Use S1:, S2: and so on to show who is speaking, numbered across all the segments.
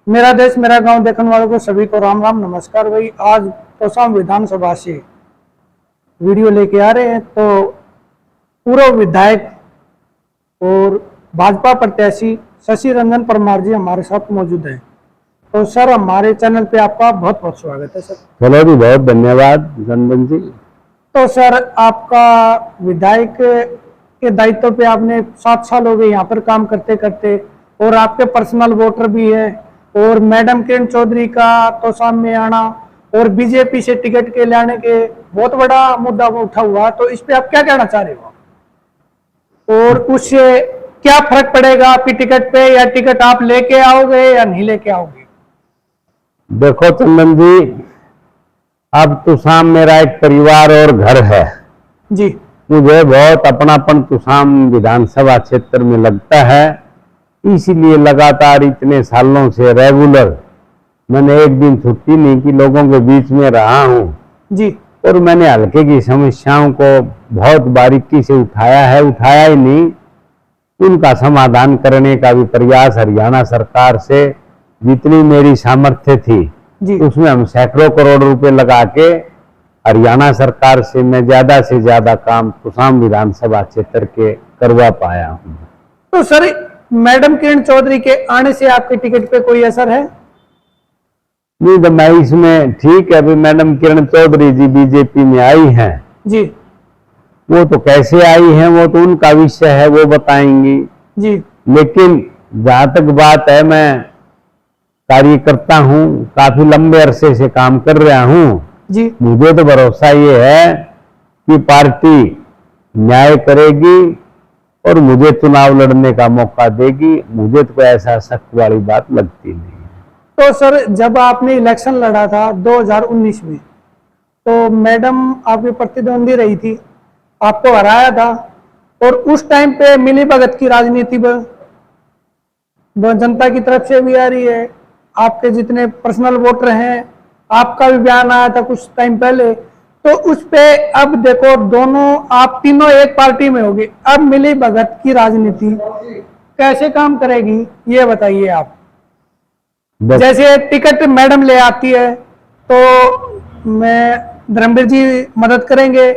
S1: मेरा देश मेरा गांव देखने वालों को सभी को राम राम नमस्कार। भाई आज तोसाम विधानसभा से वीडियो लेके आ रहे हैं। तो पूर्व विधायक और भाजपा प्रत्याशी शशि रंजन परमार जी हमारे साथ मौजूद हैं। तो सर हमारे चैनल पे आपका बहुत बहुत स्वागत है। सर
S2: चलो जी, बहुत धन्यवाद रंजन जी।
S1: तो सर आपका विधायक के दायित्व पे आपने 7 साल हो गए यहाँ पर काम करते करते, और आपके पर्सनल वोटर भी है, और मैडम किरण चौधरी का तो सामने आना और बीजेपी से टिकट के लाने के बहुत बड़ा मुद्दा उठा हुआ। तो इस पे आप क्या कहना चाह रहे हो, और उससे क्या फर्क पड़ेगा आपकी टिकट पे, या टिकट आप लेके आओगे या नहीं लेके आओगे?
S2: देखो चंदन जी, अब तुसाम मेरा एक परिवार और घर है
S1: जी।
S2: मुझे बहुत अपनापन तुसाम विधानसभा क्षेत्र में लगता है, इसीलिए लगातार इतने सालों से रेगुलर मैंने एक दिन छुट्टी नहीं की, लोगों के बीच में रहा हूं
S1: जी।
S2: और मैंने हल्के की समस्याओं को बहुत बारीकी से उठाया ही नहीं, उनका समाधान करने का भी प्रयास हरियाणा सरकार से जितनी मेरी सामर्थ्य थी
S1: जी।
S2: उसमें हम सैकड़ों करोड़ रुपए लगा के हरियाणा सरकार से मैं ज्यादा से ज्यादा काम तुसाम विधानसभा क्षेत्र के करवा पाया हूं।
S1: तो सर मैडम किरण चौधरी के आने से आपके टिकट पे कोई असर है?
S2: नहीं, तो मैं इसमें ठीक है, अभी मैडम किरण चौधरी जी बीजेपी में आई हैं
S1: जी।
S2: वो तो कैसे आई हैं वो तो उनका विषय है, वो बताएंगी
S1: जी।
S2: लेकिन जहां तक बात है, मैं कार्यकर्ता हूं, काफी लंबे अरसे से काम कर रहा हूं
S1: जी।
S2: मुझे तो भरोसा ये है कि पार्टी न्याय करेगी और मुझे चुनाव लड़ने का मौका देगी। मुझे तो ऐसा सख्त वाली बात लगती नहीं।
S1: तो सर जब आपने इलेक्शन लड़ा था 2019 में, तो मैडम आपकी प्रतिद्वंदी रही थी, आपको हराया था, और उस टाइम पे मिली भगत की राजनीति जनता की तरफ से भी आ रही है। आपके जितने पर्सनल वोटर हैं, आपका भी बयान आया था कुछ टाइम पहले। तो उस पे अब देखो दोनों आप तीनों एक पार्टी में होगे, अब मिली भगत की राजनीति कैसे काम करेगी ये बताइए आप। जैसे टिकट मैडम ले आती है तो मैं धर्मवीर जी मदद करेंगे,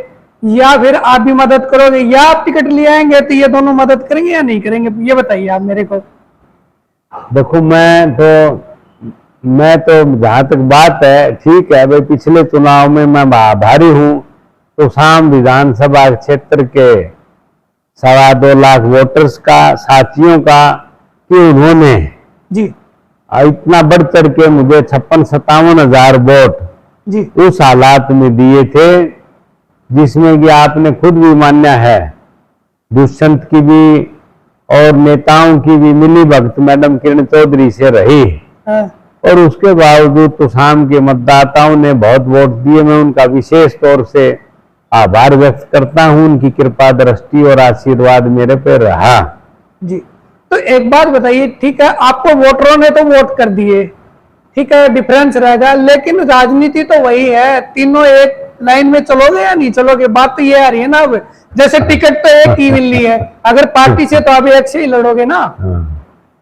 S1: या फिर आप भी मदद करोगे, या आप टिकट ले आएंगे तो ये दोनों मदद करेंगे या नहीं करेंगे, ये बताइए आप मेरे को।
S2: देखो मैं तो जहां तक बात है ठीक है भाई, पिछले चुनाव में मैं भारी हूं तुसाम विधानसभा क्षेत्र के 2.25 लाख वोटर्स का, साथियों का, कि उन्होंने
S1: जी
S2: इतना बढ़ चढ़ के मुझे 56-57 हजार वोट
S1: जी
S2: उस हालात में दिए थे जिसमें कि आपने खुद भी मान्या है, दुष्यंत की भी और नेताओं की भी मिली भगत मैडम किरण चौधरी से रही। और उसके बावजूद तुसाम के मतदाताओं ने बहुत वोट दिए। मैं उनका विशेष तौर से आभार व्यक्त करता हूं, उनकी कृपा दृष्टि और आशीर्वाद मेरे पे रहा
S1: जी। तो एक बात बताइए, ठीक है आपको वोटरों ने तो वोट कर दिए, ठीक है डिफरेंस रहेगा, लेकिन राजनीति तो वही है, तीनों एक लाइन में चलोगे या नहीं चलोगे? बात तो ये आ रही है ना। अब जैसे टिकट तो एक ही मिलनी है, अगर पार्टी से तो आप एक से ही लड़ोगे ना।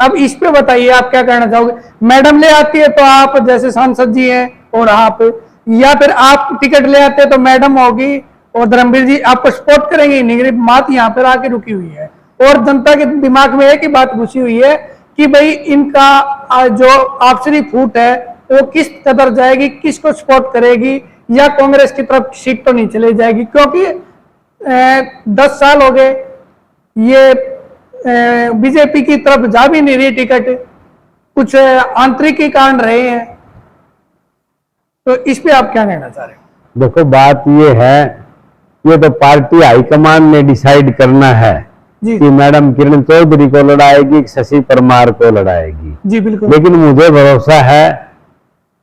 S1: अब इस पे बताइए आप क्या कहना चाहोगे? मैडम ले आती है तो आप जैसे सांसद जी हैं और आप, या फिर आप टिकट ले आते हैं तो मैडम होगी और धर्मवीर जी आपको सपोर्ट करेंगे? नहीं, बात यहाँ पर आके रुकी हुई है, और जनता के दिमाग में एक ही बात घुसी हुई है कि भाई इनका जो आपसी फूट है वो किस कदर जाएगी, किसको सपोर्ट करेगी, या कांग्रेस की तरफ सीट तो नहीं चली जाएगी, क्योंकि 10 साल हो गए ये बीजेपी की तरफ जा भी नहीं रही टिकट, कुछ आंतरिक ही कारण रहे हैं। तो इस पे आप क्या कहना चाह रहे हो?
S2: देखो बात ये है, ये तो पार्टी हाईकमान ने डिसाइड करना है कि मैडम किरण चौधरी को लड़ाएगी, शशि परमार को लड़ाएगी।
S1: जी बिल्कुल।
S2: लेकिन मुझे भरोसा है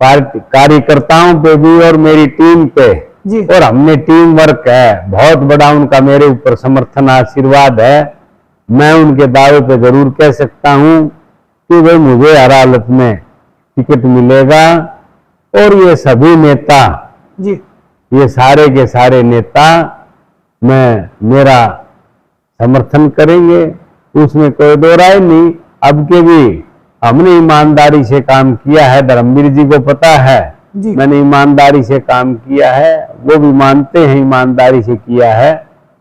S2: पार्टी कार्यकर्ताओं पे भी और मेरी टीम पे
S1: जी।
S2: और हमने टीम वर्क है बहुत बड़ा, उनका मेरे ऊपर समर्थन आशीर्वाद है। मैं उनके दावे पे जरूर कह सकता हूं कि भाई मुझे हर हालत में टिकट मिलेगा, और ये सभी नेता
S1: जी,
S2: ये सारे के सारे नेता मेरा समर्थन करेंगे, उसमें कोई दो राय नहीं। अब के भी हमने ईमानदारी से काम किया है, धर्मवीर जी को पता है
S1: जी।
S2: मैंने ईमानदारी से काम किया है, वो भी मानते हैं ईमानदारी से किया है,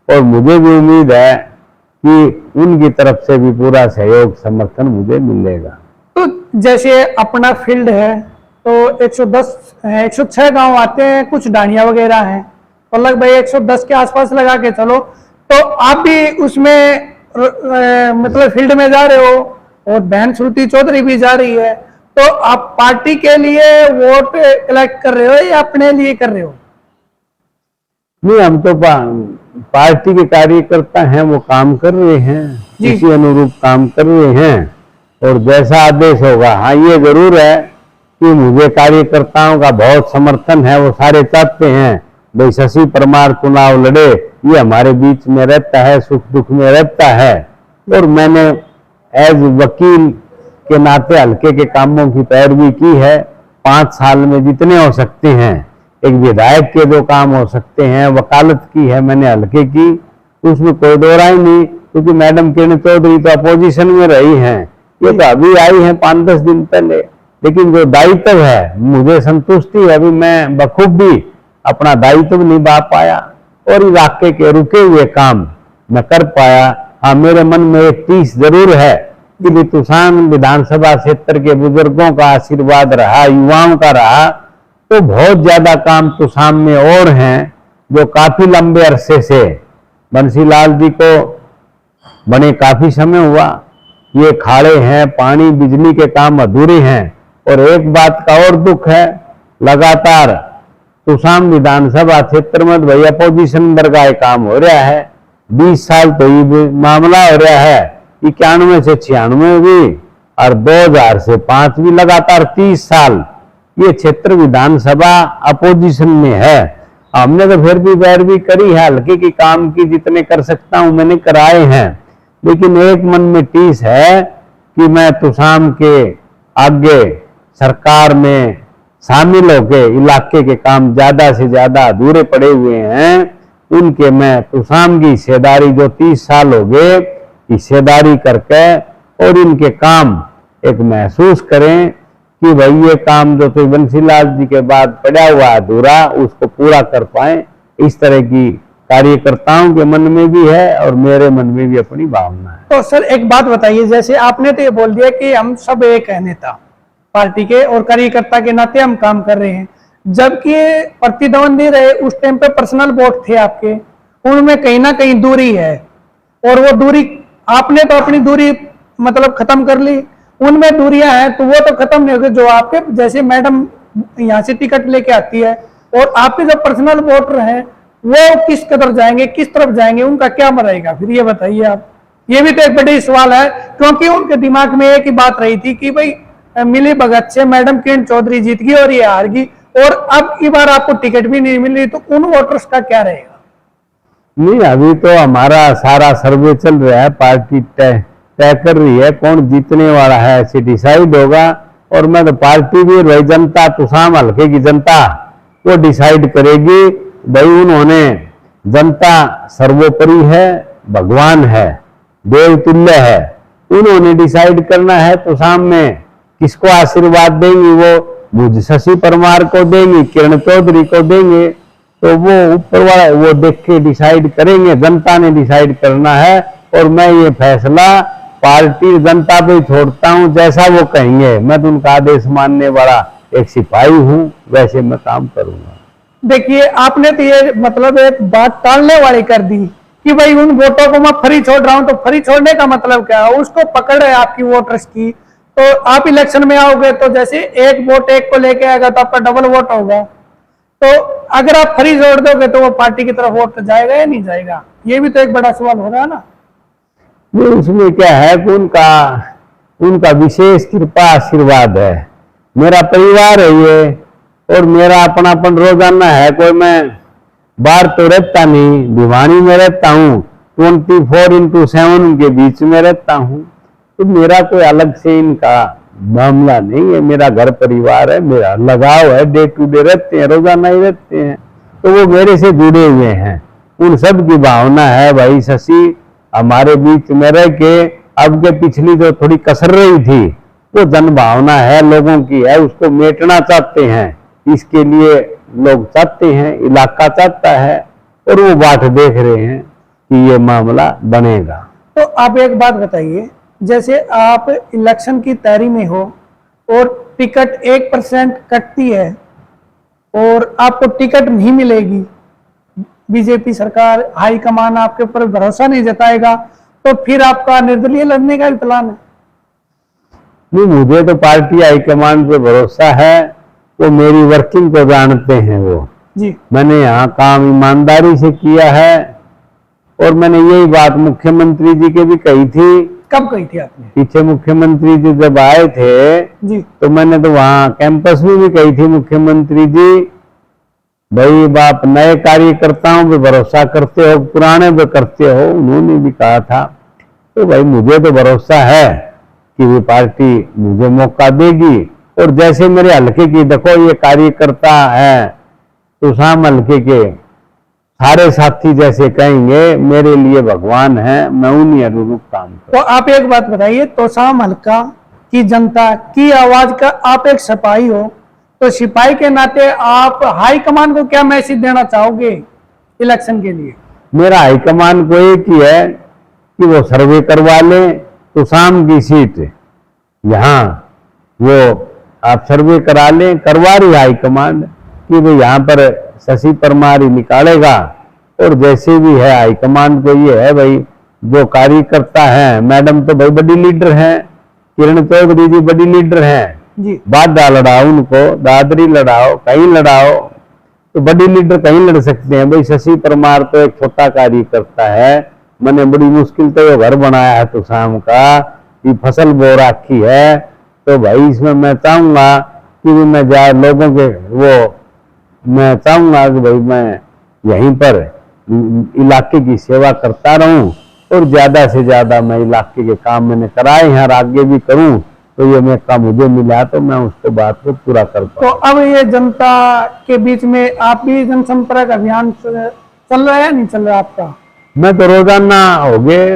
S2: और मुझे भी उम्मीद है कि उनकी तरफ से भी पूरा सहयोग समर्थन मुझे मिलेगा।
S1: तो जैसे अपना फील्ड है तो 106 गांव आते हैं, कुछ डानिया वगैरह हैं, तो लगभग 110 के आसपास लगा के चलो, तो आप भी उसमें मतलब फील्ड में जा रहे हो और बहन श्रुति चौधरी भी जा रही है, तो आप पार्टी के लिए वोट कलेक्ट कर रहे हो या अपने लिए कर रहे हो?
S2: नहीं, हम तो पार्टी के कार्यकर्ता हैं, वो काम कर रहे हैं, इसी अनुरूप काम कर रहे हैं, और जैसा आदेश होगा। हाँ, ये जरूर है कि मुझे कार्यकर्ताओं का बहुत समर्थन है, वो सारे चाहते हैं भाई शशि परमार चुनाव लड़े, ये हमारे बीच में रहता है, सुख दुख में रहता है, और मैंने एज वकील के नाते हल्के के कामों की पैरवी की है। 5 साल में जितने हो सकते हैं, एक विधायक के जो काम हो सकते हैं, वकालत की है मैंने हल्के की, उसमें कोई दो राय नहीं, क्योंकि मैडम किरण चौधरी तो अपोजिशन में रही हैं, ये तो अभी आई हैं 5-10 दिन पहले, लेकिन जो दायित्व है मुझे संतुष्टि है, अभी मैं बखूबी अपना दायित्व निभा पाया और इलाके के रुके हुए काम मैं कर पाया। हाँ, मेरे मन में एक टीस जरूर है कि बितुसान विधानसभा क्षेत्र के बुजुर्गों का आशीर्वाद रहा, युवाओं का रहा, तो बहुत ज्यादा काम तुसाम में और हैं जो काफी लंबे अरसे से बंसीलाल जी को बने काफी समय हुआ, ये खाड़े हैं, पानी बिजली के काम अधूरे हैं। और एक बात का और दुख है, लगातार तुसाम विधानसभा क्षेत्र में भाई अपोजिशन वर्ग का काम हो रहा है, 20 साल तो ये मामला हो रहा है, 91 से 96 भी और 2000 से 5 भी, लगातार 30 साल ये क्षेत्र विधानसभा अपोजिशन में है। हमने तो फिर भी पैरवी करी है, हल्के की काम की, जितने कर सकता हूं मैंने कराए हैं, लेकिन एक मन में टीस है कि मैं तुसाम के आगे सरकार में शामिल होके इलाके के काम ज्यादा से ज्यादा अधूरे पड़े हुए हैं, उनके मैं तुसाम की हिस्सेदारी जो 30 साल हो गए हिस्सेदारी करके और इनके काम एक महसूस करें कि भाई ये काम जो तो बंसीलाल जी के बाद पड़ा हुआ अधूरा, उसको पूरा कर पाए। इस तरह की कार्यकर्ताओं के मन में भी है और मेरे मन में भी अपनी भावना है।
S1: तो सर एक बात बताइए, जैसे आपने तो ये बोल दिया कि हम सब एक है नेता पार्टी के और कार्यकर्ता के नाते हम काम कर रहे हैं, जबकि प्रतिद्वंदी रहे उस टाइम पे पर्सनल वोट थे आपके, उनमें कहीं ना कहीं दूरी है, और वो दूरी आपने तो अपनी दूरी मतलब खत्म कर ली, उनमें दूरियां हैं तो वो तो खत्म नहीं होगी। जो आपके जैसे मैडम यहाँ से टिकट लेके आती है और आपके जो पर्सनल वोटर हैं वो किस कदर जाएंगे, किस तरफ जाएंगे, उनका क्या रहेगा, फिर ये बताइए आप। ये भी तो एक बड़ी सवाल है, क्योंकि उनके दिमाग में एक ही बात रही थी कि भाई मिली भगत से मैडम किरण चौधरी जीत गई और ये हार गई, और अब की बार आपको टिकट भी नहीं मिल रही, तो उन वोटर्स का क्या रहेगा?
S2: नहीं, अभी तो हमारा सारा सर्वे चल रहा है, पार्टी तय कर रही है कौन जीतने वाला है, ऐसे डिसाइड होगा। और मैं तो पार्टी भी भाई जनता तुसाम हल्के की जनता वो डिसाइड करेगी। भाई उन्होंने जनता सर्वोपरि है, भगवान है, देवतुल्य है, उन्होंने डिसाइड करना है तुसाम में किसको आशीर्वाद देंगी, वो मुझे शशि परमार को देंगी, किरण चौधरी को देंगे, तो वो ऊपर वाला वो देख के डिसाइड करेंगे, जनता ने डिसाइड करना है। और मैं ये फैसला पार्टी जनता पे छोड़ता हूं, जैसा वो कहेंगे, मैं तो उनका आदेश मानने वाला एक सिपाही हूं, वैसे मैं काम करूंगा।
S1: देखिए आपने तो ये मतलब एक बात टालने वाली कर दी कि भाई उन वोटों को मैं फ्री छोड़ रहा हूं, तो फ्री छोड़ने का मतलब क्या है? उसको पकड़ है आपकी वोटर्स की, तो आप इलेक्शन में आओगे तो जैसे एक वोट एक को लेके आएगा तो आपका डबल वोट होगा, तो अगर आप फ्री छोड़ दोगे तो वो पार्टी की तरफ वोट जाएगा या नहीं जाएगा? ये भी तो एक बड़ा सवाल हो रहा है ना।
S2: उसमें क्या है कि उनका विशेष कृपा आशीर्वाद है, मेरा परिवार है ये, और मेरा अपनापन रोजाना है। कोई मैं बाहर तो रहता नहीं, भिवानी में रहता हूँ, 24x7 उनके बीच में रहता हूँ, तो मेरा कोई अलग से इनका मामला नहीं है, मेरा घर परिवार है, मेरा लगाव है, डे टू डे रहते हैं, रोजाना ही रहते हैं, तो वो मेरे से जुड़े हुए हैं। उन सब की भावना है भाई शशि हमारे बीच में रह के अब के पिछली जो थोड़ी कसर रही थी वो जन भावना है, लोगों की है, उसको मेटना चाहते हैं। इसके लिए लोग चाहते हैं, इलाका चाहता है, और वो बाट देख रहे हैं कि ये मामला बनेगा।
S1: तो आप एक बात बताइए, जैसे आप इलेक्शन की तैयारी में हो और टिकट 1% कटती है और आपको टिकट नहीं मिलेगी, बीजेपी सरकार हाईकमान आपके ऊपर भरोसा नहीं जताएगा, तो फिर आपका निर्दलीय लड़ने का भी प्लान है?
S2: नहीं, मुझे तो पार्टी हाईकमान पे भरोसा है, वो मेरी वर्किंग को जानते हैं। वो
S1: जी,
S2: मैंने यहाँ काम ईमानदारी से किया है, और मैंने यही बात मुख्यमंत्री जी के भी कही थी।
S1: कब कही थी आपने?
S2: पीछे मुख्यमंत्री जी जब आए थे
S1: जी,
S2: तो मैंने तो वहाँ कैंपस में भी कही थी, मुख्यमंत्री जी भाई आप नए कार्यकर्ताओं पे भरोसा करते हो, पुराने पे करते हो? उन्होंने भी कहा था। तो भाई मुझे तो भरोसा है कि ये पार्टी मुझे मौका देगी। और जैसे मेरे हल्के की देखो, ये कार्यकर्ता है तो शाम हल्के के सारे साथी जैसे कहेंगे मेरे लिए भगवान है, मैं उन्हीं अनुरूप काम करूं।
S1: तो आप एक बात बताइए, तोशाम हल्का की जनता की आवाज का आप एक सिपाही हो, तो सिपाही के नाते आप हाईकमान को क्या मैसेज देना चाहोगे इलेक्शन के लिए?
S2: मेरा हाईकमान को एक ही है कि वो सर्वे करवा ले, तो शाम की सीट यहाँ वो आप सर्वे करा लें, करवा रही हाईकमान कि भाई यहाँ पर शशि परमार ही निकालेगा। और जैसे भी है हाईकमान को ये है भाई, जो कार्यकर्ता है, मैडम तो भाई बड़ी लीडर हैं, किरण चौधरी जी बड़ी लीडर हैं,
S1: जी,
S2: बाधा लड़ाओ उनको, दादरी लड़ाओ, कहीं लड़ाओ, तो बड़ी लीडर कहीं लड़ सकते हैं। भाई शशि परमार तो एक छोटा कार्यकर्ता है, मैंने बड़ी मुश्किल तो ये घर बनाया है तो शाम का, ये फसल बो रखी है, तो भाई इसमें मैं चाहूंगा कि मैं जाए लोगों के वो, मैं चाहूंगा कि भाई मैं यहीं पर इलाके की सेवा करता रहूं, और ज्यादा से ज्यादा मैं इलाके के काम मैंने कराए हैं और आगे भी करूं, तो ये मौका मुझे मिला तो मैं उसके बात को पूरा कर पाऊं।
S1: तो अब ये जनता के बीच में आप भी जनसंपर्क अभियान चल रहा है या नहीं चल रहा आपका?
S2: मैं तो रोजाना हो गए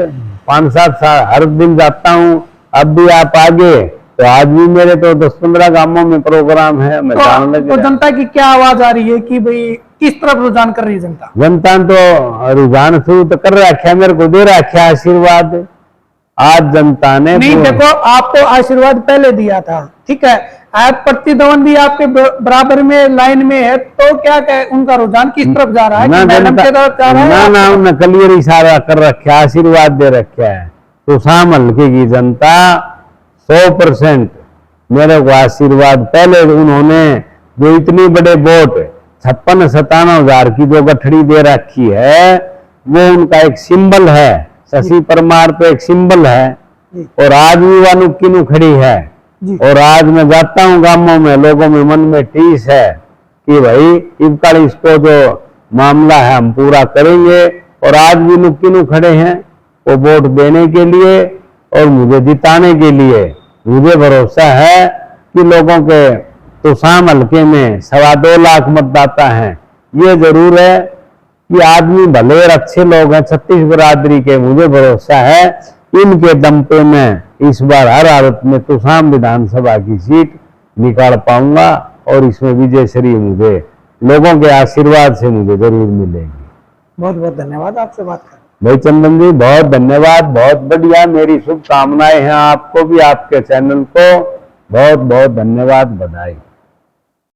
S2: 5-7 साल हर दिन जाता हूँ। अब भी आप आगे तो आज भी मेरे तो 10-15 गांवों में प्रोग्राम है, मैं जान लग
S1: तो जनता की क्या आवाज आ रही है कि भाई किस तरफ रुझान कर रही है जनता?
S2: जनता तो रुझान शुरू तो कर रखा है, मेरे को दे रखा है आशीर्वाद। आज जनता ने
S1: नहीं, देखो आपको आशीर्वाद पहले दिया था, ठीक है, आप प्रतिद्वंदी आपके बराबर में लाइन में है, तो क्या उनका रुझान किस तरफ जा रहा है? कि मैडम के तरफ जा रहा है?
S2: ना उन्हें क्लियर इशारा कर रखा है, आशीर्वाद दे रखा है। तो शाम हल्के की जनता 100% मेरे को आशीर्वाद, पहले उन्होंने जो इतनी बड़े वोट 56-57 हजार की जो गठड़ी दे रखी है, वो उनका एक सिंबल है। शशि परमार तो एक सिंबल है, और आज भी वानुकिनु खड़ी है। और आज मैं जाता हूँ गांवों में, लोगों में मन में टीस है कि भाई इबकड़ इसको जो मामला है हम पूरा करेंगे। और आज भी नुक्किनु खड़े हैं वो वोट देने के लिए और मुझे जिताने के लिए। मुझे भरोसा है कि लोगों के तोशाम हल्के में 2.25 लाख मतदाता हैं। ये जरूर है कि आदमी भले और अच्छे लोग हैं छत्तीस बिरादरी के। मुझे भरोसा है इनके दम पे मैं इस बार हर हालत में तोशाम विधानसभा की सीट निकाल पाऊंगा, और इसमें विजय श्री मुझे लोगों के आशीर्वाद से मुझे जरूर मिलेगी।
S1: बहुत बहुत धन्यवाद आपसे बात कर।
S2: भाई चंदन जी बहुत धन्यवाद, बहुत बढ़िया, मेरी शुभकामनाएं हैं आपको भी, आपके चैनल को बहुत बहुत धन्यवाद, बधाई।